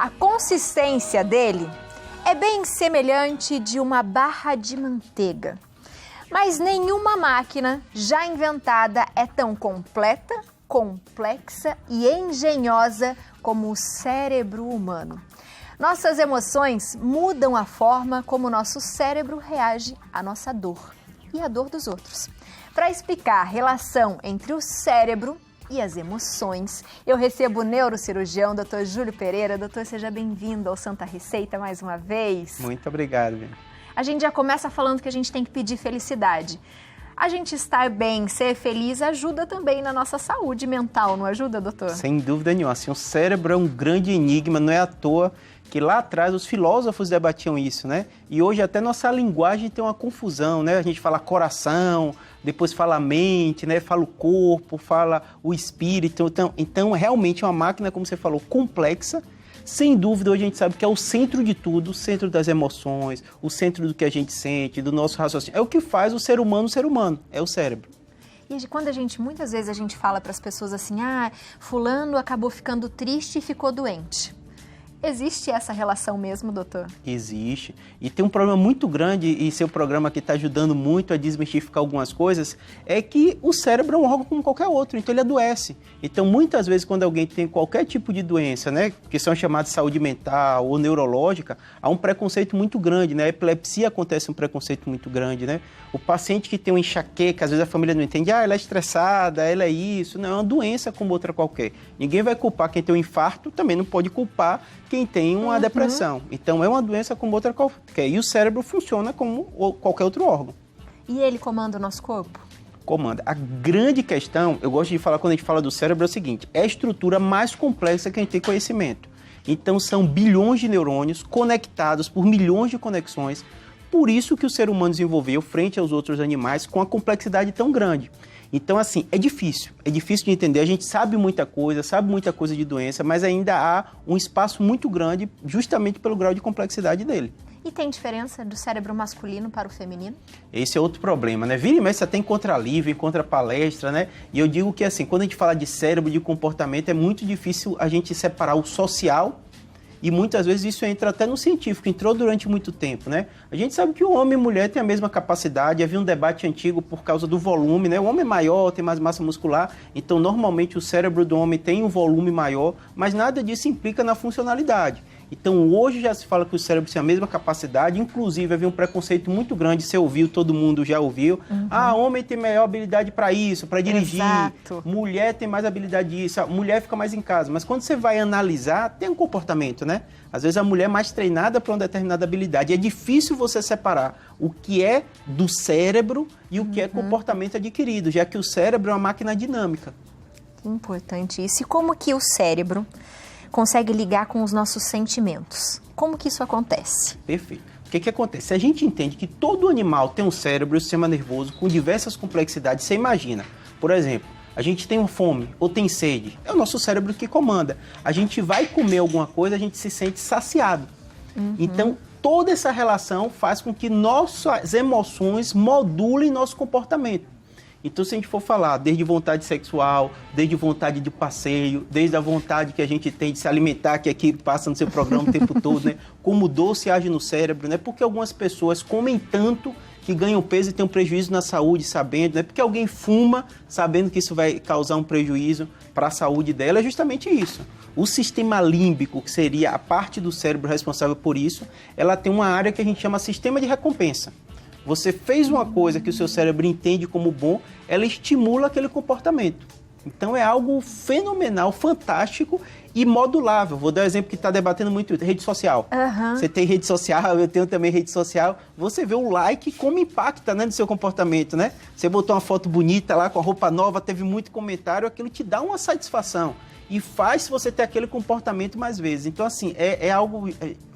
A consistência dele é bem semelhante de uma barra de manteiga. Mas nenhuma máquina já inventada é tão completa, complexa e engenhosa como o cérebro humano. Nossas emoções mudam a forma como o nosso cérebro reage à nossa dor e à dor dos outros. Para explicar a relação entre o cérebro e as emoções, eu recebo o neurocirurgião, Dr. Júlio Pereira. Doutor, seja bem-vindo ao Santa Receita mais uma vez. Muito obrigado, Bia. A gente já começa falando que a gente tem que pedir felicidade. A gente estar bem, ser feliz, ajuda também na nossa saúde mental, não ajuda, doutor? Sem dúvida nenhuma. Assim, o cérebro é um grande enigma, não é à toa que lá atrás os filósofos debatiam isso, né? E hoje até nossa linguagem tem uma confusão, né? A gente fala coração, depois fala mente, né? Fala o corpo, fala o espírito. Então realmente é uma máquina, como você falou, complexa. Sem dúvida, hoje a gente sabe que é o centro de tudo, o centro das emoções, o centro do que a gente sente, do nosso raciocínio. É o que faz o ser humano, é o cérebro. E quando muitas vezes a gente fala para as pessoas assim, fulano acabou ficando triste e ficou doente. Existe essa relação mesmo, doutor? Existe. E tem um problema muito grande, e seu programa aqui está ajudando muito a desmistificar algumas coisas, é que o cérebro é um órgão como qualquer outro, então ele adoece. Então, muitas vezes, quando alguém tem qualquer tipo de doença, né, que são chamadas de saúde mental ou neurológica, há um preconceito muito grande, né? A epilepsia acontece um preconceito muito grande, né? O paciente que tem uma enxaqueca, às vezes a família não entende, ela é estressada, ela é isso. Não, é uma doença como outra qualquer. Ninguém vai culpar quem tem um infarto, também não pode culpar quem tem uma depressão. Então, é uma doença como outra qualquer. E o cérebro funciona como qualquer outro órgão. E ele comanda o nosso corpo? Comanda. A grande questão, eu gosto de falar quando a gente fala do cérebro, é o seguinte: é a estrutura mais complexa que a gente tem conhecimento. Então, são bilhões de neurônios conectados por milhões de conexões. Por isso que o ser humano desenvolveu, frente aos outros animais, com a complexidade tão grande. Então, assim, é difícil de entender. A gente sabe muita coisa de doença, mas ainda há um espaço muito grande justamente pelo grau de complexidade dele. E tem diferença do cérebro masculino para o feminino? Esse é outro problema, né? Vira e mexe, você até encontra livro, encontra palestra, né? E eu digo que, assim, quando a gente fala de cérebro, de comportamento, é muito difícil a gente separar o social. E muitas vezes isso entra até no científico, entrou durante muito tempo, né? A gente sabe que o homem e a mulher têm a mesma capacidade, havia um debate antigo por causa do volume, né? O homem é maior, tem mais massa muscular, então normalmente o cérebro do homem tem um volume maior, mas nada disso implica na funcionalidade. Então hoje já se fala que o cérebro tem a mesma capacidade, inclusive havia um preconceito muito grande, você ouviu, todo mundo já ouviu. Homem tem maior habilidade para isso, para dirigir. Exato. Mulher tem mais habilidade disso, a mulher fica mais em casa. Mas quando você vai analisar, tem um comportamento, né? Às vezes a mulher é mais treinada para uma determinada habilidade. E é difícil você separar o que é do cérebro e o que é comportamento adquirido, já que o cérebro é uma máquina dinâmica. Que importante isso. E como que o cérebro consegue ligar com os nossos sentimentos? Como que isso acontece? Perfeito. O que acontece? A gente entende que todo animal tem um cérebro e um sistema nervoso com diversas complexidades. Você imagina, por exemplo, a gente tem fome ou tem sede, é o nosso cérebro que comanda. A gente vai comer alguma coisa, a gente se sente saciado. Então, toda essa relação faz com que nossas emoções modulem nosso comportamento. Então, se a gente for falar desde vontade sexual, desde vontade de passeio, desde a vontade que a gente tem de se alimentar, que aqui passa no seu programa o tempo todo, né? Como o doce age no cérebro, né? Porque algumas pessoas comem tanto que ganham peso e têm um prejuízo na saúde, sabendo, né? Porque alguém fuma sabendo que isso vai causar um prejuízo para a saúde dela, é justamente isso. O sistema límbico, que seria a parte do cérebro responsável por isso, ela tem uma área que a gente chama sistema de recompensa. Você fez uma coisa que o seu cérebro entende como bom, ela estimula aquele comportamento. Então é algo fenomenal, fantástico e modulável. Vou dar um exemplo que está debatendo muito, rede social. Você tem rede social, eu tenho também rede social. Você vê o like como impacta, né, no seu comportamento, né? Você botou uma foto bonita lá com a roupa nova, teve muito comentário, aquilo te dá uma satisfação e faz você ter aquele comportamento mais vezes. Então, assim, é algo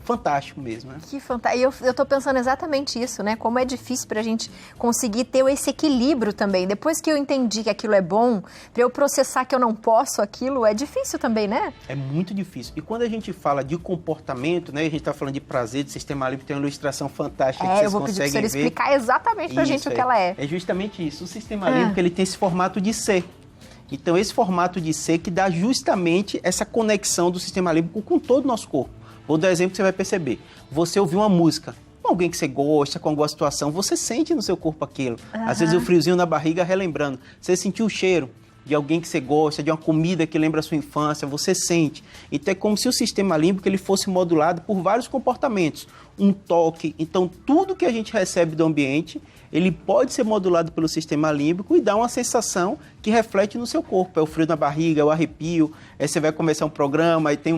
fantástico mesmo, né? Que fantástico. Eu tô pensando exatamente isso, né? Como é difícil pra gente conseguir ter esse equilíbrio também. Depois que eu entendi que aquilo é bom, pra eu processar que eu não posso aquilo, é difícil também, né? É muito difícil. E quando a gente fala de comportamento, né? A gente tá falando de prazer, de sistema límbico, tem uma ilustração fantástica que vocês conseguem ver. Eu vou pedir pra você explicar exatamente pra gente o que ela é. É justamente isso. O sistema límbico, ele tem esse formato de C. Então, esse formato de C que dá justamente essa conexão do sistema límbico com todo o nosso corpo. Vou dar um exemplo que você vai perceber. Você ouviu uma música, com alguém que você gosta, com alguma situação, você sente no seu corpo aquilo. Às vezes o friozinho na barriga relembrando. Você sentiu o cheiro de alguém que você gosta, de uma comida que lembra a sua infância, você sente. Então é como se o sistema límbico ele fosse modulado por vários comportamentos. Um toque, então tudo que a gente recebe do ambiente, ele pode ser modulado pelo sistema límbico e dar uma sensação que reflete no seu corpo. É o frio na barriga, é o arrepio, aí você vai começar um programa e tem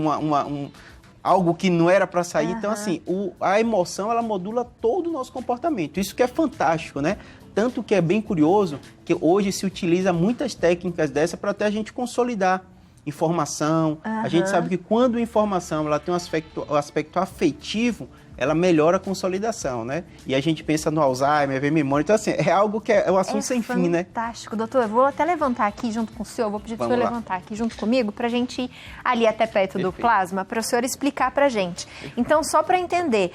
algo que não era para sair. Então, assim, a emoção, ela modula todo o nosso comportamento. Isso que é fantástico, né? Tanto que é bem curioso que hoje se utiliza muitas técnicas dessa para até a gente consolidar informação. A gente sabe que quando a informação ela tem um aspecto afetivo, ela melhora a consolidação, né? E a gente pensa no Alzheimer, vem memória. Então, assim, é algo que é um assunto sem fim, né? Fantástico, doutor. Eu vou até levantar aqui junto com o senhor, vou pedir para o senhor levantar aqui junto comigo, para a gente ir ali até perto do plasma, para o senhor explicar para a gente. Então, só para entender,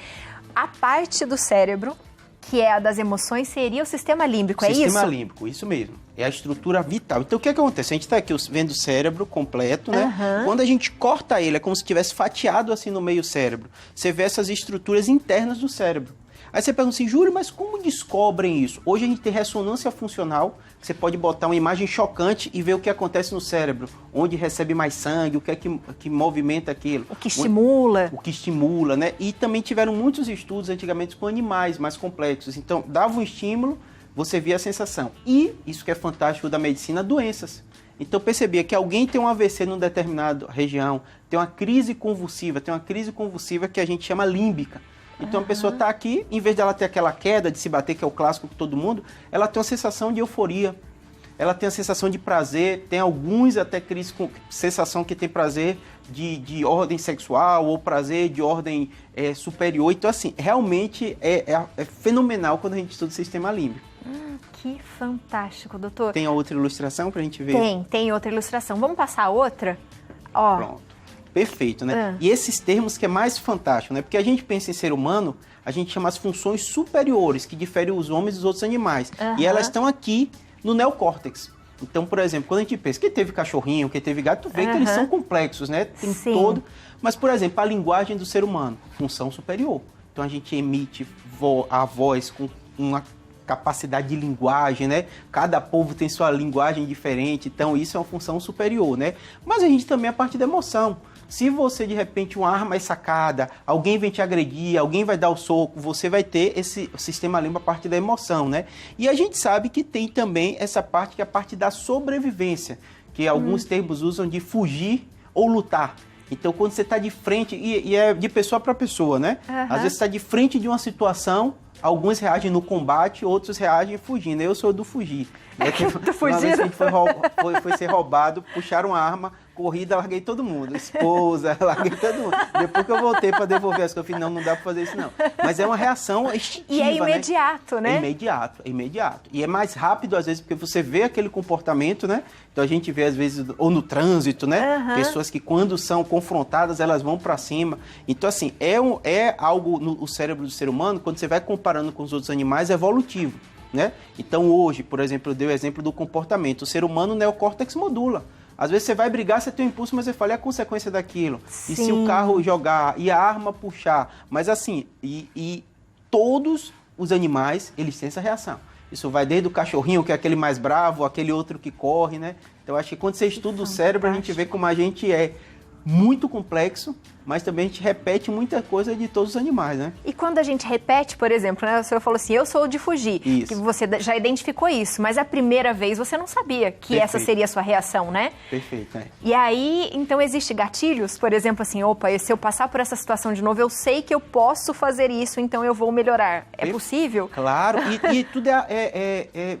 a parte do cérebro, que é a das emoções, seria o sistema límbico, é isso? Sistema límbico, isso mesmo. É a estrutura vital. Então, o que acontece? A gente está aqui vendo o cérebro completo, né? Quando a gente corta ele, é como se tivesse fatiado assim no meio cérebro. Você vê essas estruturas internas do cérebro. Aí você pergunta assim, Júlio, mas como descobrem isso? Hoje a gente tem ressonância funcional, você pode botar uma imagem chocante e ver o que acontece no cérebro, onde recebe mais sangue, o que é que movimenta aquilo. O que estimula. O que estimula, né? E também tiveram muitos estudos antigamente com animais mais complexos. Então, dava um estímulo, você via a sensação. E, isso que é fantástico da medicina, doenças. Então, percebia que alguém tem um AVC numa determinada região, tem uma crise convulsiva que a gente chama límbica. Então, a pessoa está aqui, em vez de ela ter aquela queda de se bater, que é o clássico de todo mundo, ela tem uma sensação de euforia, ela tem a sensação de prazer, tem alguns até crises com sensação que tem prazer de ordem sexual ou prazer de ordem superior. Então, assim, realmente é fenomenal quando a gente estuda o sistema límbico. Que fantástico, doutor. Tem outra ilustração para a gente ver? Tem outra ilustração. Vamos passar a outra? Ó. Pronto. Perfeito, né? E esses termos que é mais fantástico, né? Porque a gente pensa em ser humano, a gente chama as funções superiores, que diferem os homens dos outros animais. E elas estão aqui no neocórtex. Então, por exemplo, quando a gente pensa que teve cachorrinho, que teve gato, tu vê que eles são complexos, né? Tem todo. Mas, por exemplo, a linguagem do ser humano, função superior. Então, a gente emite a voz com uma capacidade de linguagem, né? Cada povo tem sua linguagem diferente, então isso é uma função superior, né? Mas a gente também é a parte da emoção. Se você, de repente, uma arma é sacada, alguém vem te agredir, alguém vai dar o soco, você vai ter esse sistema límbico, a parte da emoção, né? E a gente sabe que tem também essa parte que é a parte da sobrevivência, que alguns termos usam de fugir ou lutar. Então, quando você está de frente, e é de pessoa para pessoa, né? Às vezes você está de frente de uma situação, alguns reagem no combate, outros reagem fugindo. Eu sou do fugir. Uma vez que a gente foi ser roubado, puxaram a arma, corrida, larguei todo mundo. Esposa, larguei todo mundo. Depois que eu voltei para devolver as coisas, eu falei, não dá para fazer isso não. Mas é uma reação instintiva, e é imediato, né? É imediato. E é mais rápido, às vezes, porque você vê aquele comportamento, né? Então a gente vê, às vezes, ou no trânsito, né? Pessoas que, quando são confrontadas, elas vão para cima. Então, assim, é algo no cérebro do ser humano, quando você vai comparando com os outros animais, é evolutivo, né? Então, hoje, por exemplo, eu dei o exemplo do comportamento. O ser humano, o neocórtex modula. Às vezes você vai brigar, você tem um impulso, mas você fala, e a consequência daquilo? Sim. E se o carro jogar, e a arma puxar? Mas assim, e todos os animais, eles têm essa reação. Isso vai desde o cachorrinho, que é aquele mais bravo, aquele outro que corre, né? Então, acho que quando você estuda o cérebro, a gente vê como a gente é muito complexo, mas também a gente repete muita coisa de todos os animais, né? E quando a gente repete, por exemplo, né, o senhor falou assim, eu sou de fugir, isso. Que você já identificou isso, mas a primeira vez você não sabia que essa seria a sua reação, né? Perfeito, é. E aí, então, existe gatilhos, por exemplo, assim, opa, se eu passar por essa situação de novo, eu sei que eu posso fazer isso, então eu vou melhorar. É possível? Claro, e tudo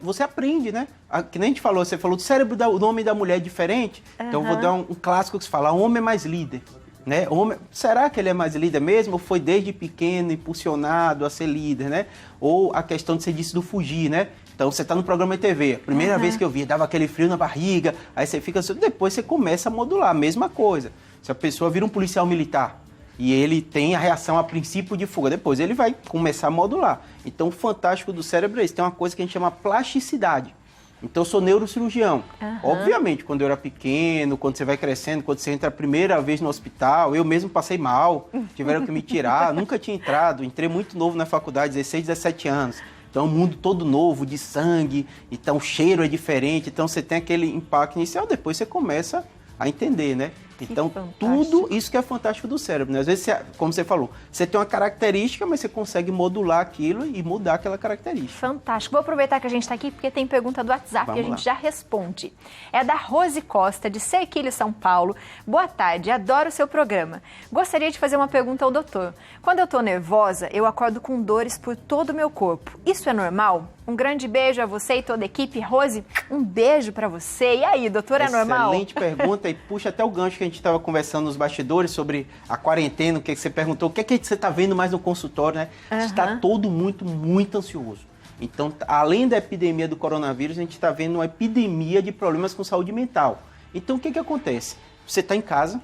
você aprende, né? Que nem a gente falou, você falou do cérebro do homem e da mulher é diferente, então eu vou dar um clássico que se fala, o homem é mais líder. Né? Será que ele é mais líder mesmo? Ou foi desde pequeno impulsionado a ser líder, né? Ou a questão de você disse do fugir, né? Então você está no programa de TV, a primeira vez que eu vi, dava aquele frio na barriga, aí você fica assim, depois você começa a modular, a mesma coisa. Se a pessoa vira um policial militar e ele tem a reação a princípio de fuga, depois ele vai começar a modular. Então o fantástico do cérebro é isso, tem uma coisa que a gente chama plasticidade. Então, eu sou neurocirurgião. Obviamente, quando eu era pequeno, quando você vai crescendo, quando você entra a primeira vez no hospital, eu mesmo passei mal, tiveram que me tirar, nunca tinha entrado, entrei muito novo na faculdade, 16, 17 anos. Então, é um mundo todo novo, de sangue, então o cheiro é diferente, então você tem aquele impacto inicial, depois você começa a entender, né? Então, tudo isso que é fantástico do cérebro, né? Às vezes, como você falou, você tem uma característica, mas você consegue modular aquilo e mudar aquela característica. Fantástico. Vou aproveitar que a gente está aqui, porque tem pergunta do WhatsApp e a gente já responde. É da Rose Costa, de Serquilho, São Paulo. Boa tarde, adoro o seu programa. Gostaria de fazer uma pergunta ao doutor. Quando eu estou nervosa, eu acordo com dores por todo o meu corpo. Isso é normal? Um grande beijo a você e toda a equipe. Rose, um beijo para você. E aí, doutor, é normal? Excelente pergunta e puxa até o gancho que a gente estava conversando nos bastidores sobre a quarentena, o que você perguntou, o que é que você está vendo mais no consultório, né? Está todo mundo muito ansioso. Então, além da epidemia do coronavírus, a gente está vendo uma epidemia de problemas com saúde mental. Então, o que acontece? Você está em casa,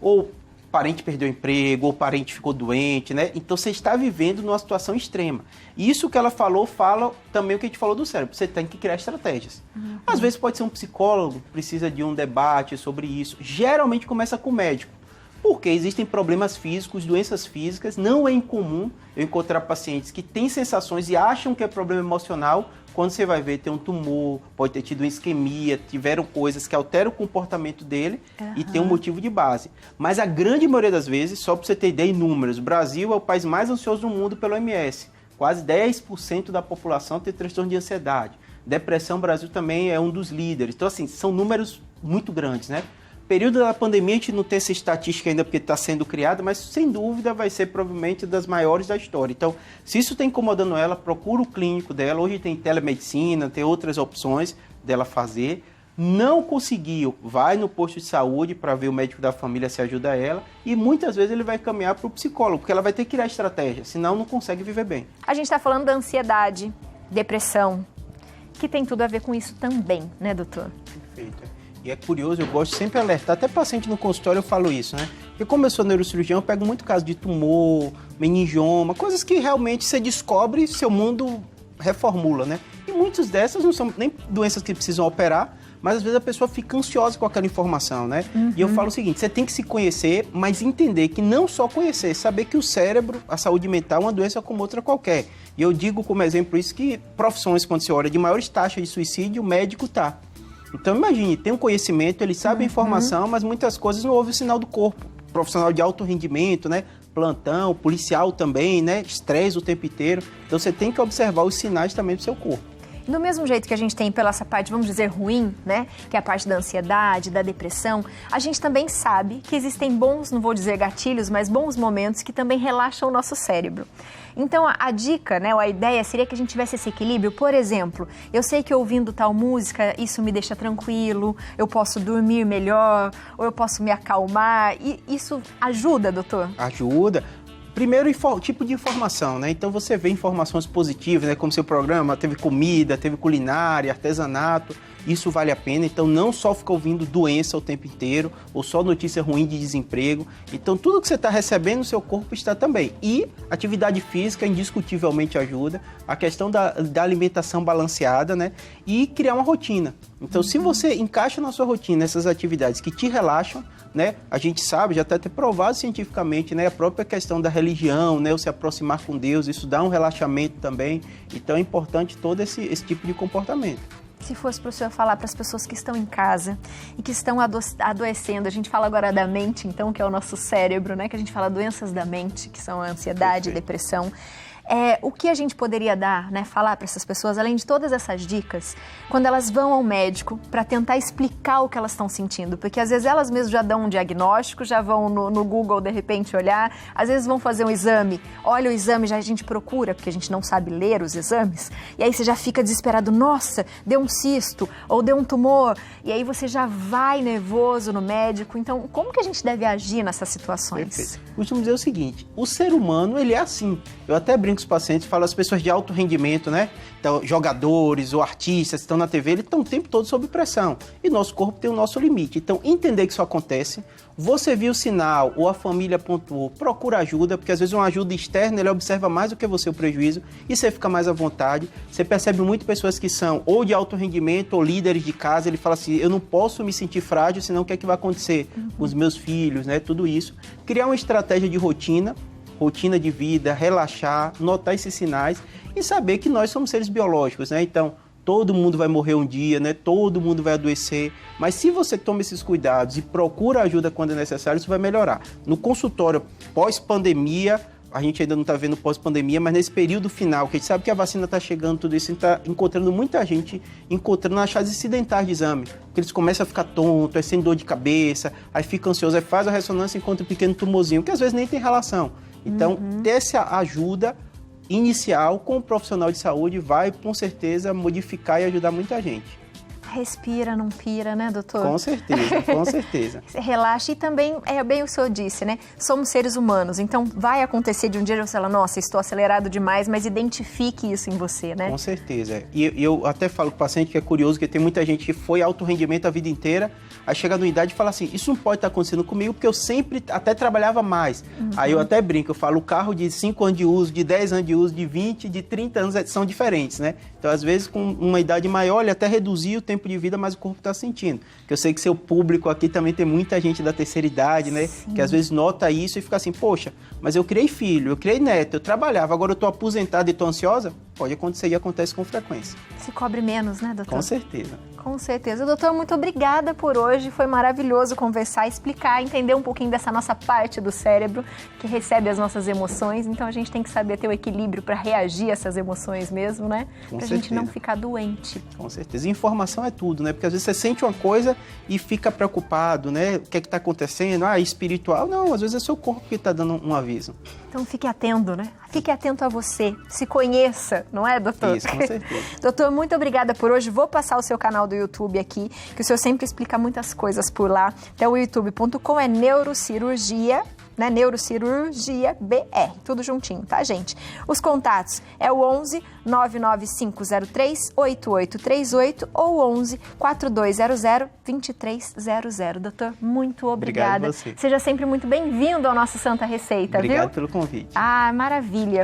ou parente perdeu o emprego, ou parente ficou doente, né? Então, você está vivendo numa situação extrema. E isso que ela falou, fala também o que a gente falou do cérebro. Você tem que criar estratégias. Às vezes pode ser um psicólogo, precisa de um debate sobre isso. Geralmente começa com o médico. Porque existem problemas físicos, doenças físicas. Não é incomum eu encontrar pacientes que têm sensações e acham que é problema emocional. Quando você vai ver, tem um tumor, pode ter tido uma isquemia, tiveram coisas que alteram o comportamento dele e tem um motivo de base. Mas a grande maioria das vezes, só para você ter ideia em números, o Brasil é o país mais ansioso do mundo pelo OMS. Quase 10% da população tem transtorno de ansiedade. Depressão, o Brasil também é um dos líderes. Então, assim, são números muito grandes, né? Período da pandemia, a gente não tem essa estatística ainda porque está sendo criada, mas sem dúvida vai ser provavelmente das maiores da história. Então, se isso está incomodando ela, procura o clínico dela. Hoje tem telemedicina, tem outras opções dela fazer. Não conseguiu, vai no posto de saúde para ver o médico da família se ajuda ela. E muitas vezes ele vai caminhar para o psicólogo, porque ela vai ter que criar estratégia, senão não consegue viver bem. A gente está falando da ansiedade, depressão, que tem tudo a ver com isso também, né, doutor? Perfeito. E é curioso, eu gosto sempre de alertar, até paciente no consultório eu falo isso, né? Porque como eu sou neurocirurgião, eu pego muito caso de tumor, meningioma, coisas que realmente você descobre e seu mundo reformula, né? E muitas dessas não são nem doenças que precisam operar, mas às vezes a pessoa fica ansiosa com aquela informação, né? E eu falo o seguinte, você tem que se conhecer, mas entender que não só conhecer, saber que o cérebro, a saúde mental é uma doença como outra qualquer. E eu digo como exemplo isso que profissões, quando você olha de maiores taxas de suicídio, o médico tá. Então, imagine, tem um conhecimento, ele sabe a informação, mas muitas coisas não houve o sinal do corpo. Profissional de alto rendimento, né? Plantão, policial também, né? Estresse o tempo inteiro. Então, você tem que observar os sinais também do seu corpo. Do mesmo jeito que a gente tem pela essa parte, vamos dizer, ruim, né? Que é a parte da ansiedade, da depressão, a gente também sabe que existem bons, não vou dizer gatilhos, mas bons momentos que também relaxam o nosso cérebro. Então, a dica, né, ou a ideia seria que a gente tivesse esse equilíbrio. Por exemplo, eu sei que ouvindo tal música, isso me deixa tranquilo, eu posso dormir melhor, ou eu posso me acalmar. E isso ajuda, doutor? Ajuda. Primeiro, tipo de informação, né? Então, você vê informações positivas, né? Como seu programa, teve comida, teve culinária, artesanato. Isso vale a pena. Então, não só ficar ouvindo doença o tempo inteiro, ou só notícia ruim de desemprego. Então, tudo que você está recebendo no seu corpo está também. E atividade física indiscutivelmente ajuda. A questão da alimentação balanceada, né? E criar uma rotina. Então, se você encaixa na sua rotina essas atividades que te relaxam, né? A gente sabe, já está até provado cientificamente, né? A própria questão da religião, né? O se aproximar com Deus, isso dá um relaxamento também. Então, é importante todo esse tipo de comportamento. Se fosse para o senhor falar para as pessoas que estão em casa e que estão adoecendo, a gente fala agora da mente, então, que é o nosso cérebro, né? Que a gente fala doenças da mente, que são a ansiedade, depressão. O que a gente poderia dar, né, falar para essas pessoas, além de todas essas dicas, quando elas vão ao médico para tentar explicar o que elas estão sentindo? Porque às vezes elas mesmas já dão um diagnóstico, já vão no Google de repente olhar, às vezes vão fazer um exame, olha o exame, já a gente procura, porque a gente não sabe ler os exames, e aí você já fica desesperado, nossa, deu um cisto, ou deu um tumor, e aí você já vai nervoso no médico. Então, como que a gente deve agir nessas situações? Perfeito. Costumo dizer o seguinte, o ser humano, ele é assim, eu até brinco brinco com os pacientes, falo as pessoas de alto rendimento, né? Então, jogadores ou artistas que estão na TV, eles estão o tempo todo sob pressão. E nosso corpo tem o nosso limite. Então, entender que isso acontece, você viu o sinal ou a família pontuou, procura ajuda, porque às vezes uma ajuda externa, ele observa mais do que você o prejuízo e você fica mais à vontade. Você percebe muito pessoas que são ou de alto rendimento ou líderes de casa, ele fala assim, eu não posso me sentir frágil, senão o que é que vai acontecer com os meus filhos, né? Tudo isso. Criar uma estratégia de rotina de vida, relaxar, notar esses sinais e saber que nós somos seres biológicos, né? Então, todo mundo vai morrer um dia, né? Todo mundo vai adoecer, mas se você toma esses cuidados e procura ajuda quando é necessário, isso vai melhorar. No consultório pós-pandemia, a gente ainda não está vendo pós-pandemia, mas nesse período final, que a gente sabe que a vacina está chegando, tudo isso, a gente está encontrando muita gente encontrando achados incidentais de exame, porque eles começam a ficar tontos, aí sem dor de cabeça, aí fica ansioso, aí faz a ressonância e encontra um pequeno tumorzinho, que às vezes nem tem relação. Então, ter essa ajuda inicial com o profissional de saúde vai, com certeza, modificar e ajudar muita gente. Respira, não pira, né, doutor? Com certeza, com certeza. Você relaxa e também, bem o senhor disse, né? Somos seres humanos, então vai acontecer de um dia você falar, nossa, estou acelerado demais, mas identifique isso em você, né? Com certeza. E eu até falo com o paciente que é curioso, que tem muita gente que foi alto rendimento a vida inteira, aí chega na idade e fala assim, isso não pode estar acontecendo comigo, porque eu sempre até trabalhava mais. Aí eu até brinco, eu falo, o carro de 5 anos de uso, de 10 anos de uso, de 20, de 30 anos são diferentes, né? Então, às vezes, com uma idade maior, ele até reduzir o tempo de vida, mas o corpo está sentindo. Porque eu sei que seu público aqui também tem muita gente da terceira idade, né? Sim. Que às vezes nota isso e fica assim, poxa, mas eu criei filho, eu criei neto, eu trabalhava, agora eu estou aposentada e estou ansiosa? Pode acontecer e acontece com frequência. Se cobre menos, né, doutor? Com certeza. Com certeza. Doutor, muito obrigada por hoje. Foi maravilhoso conversar, explicar, entender um pouquinho dessa nossa parte do cérebro que recebe as nossas emoções. Então, a gente tem que saber ter o equilíbrio para reagir a essas emoções mesmo, né? Para a gente não ficar doente. Com certeza. E informação é tudo, né? Porque às vezes você sente uma coisa e fica preocupado, né? O que é que está acontecendo? Ah, espiritual? Não, às vezes é seu corpo que está dando um aviso. Então, fique atento, né? Fique atento a você. Se conheça, não é, doutor? Isso, com certeza. Doutor, muito obrigada por hoje. Vou passar o seu canal do YouTube aqui, que o senhor sempre explica muitas coisas por lá. Então, o youtube.com é neurocirurgia, né? Neurocirurgia BR, tudo juntinho, tá, gente? Os contatos é o 11 99503 8838 ou 11 4200 2300. Doutor, muito obrigada. Obrigado a você. Seja sempre muito bem-vindo ao nosso Santa Receita, Obrigado viu? pelo convite. Ah, maravilha.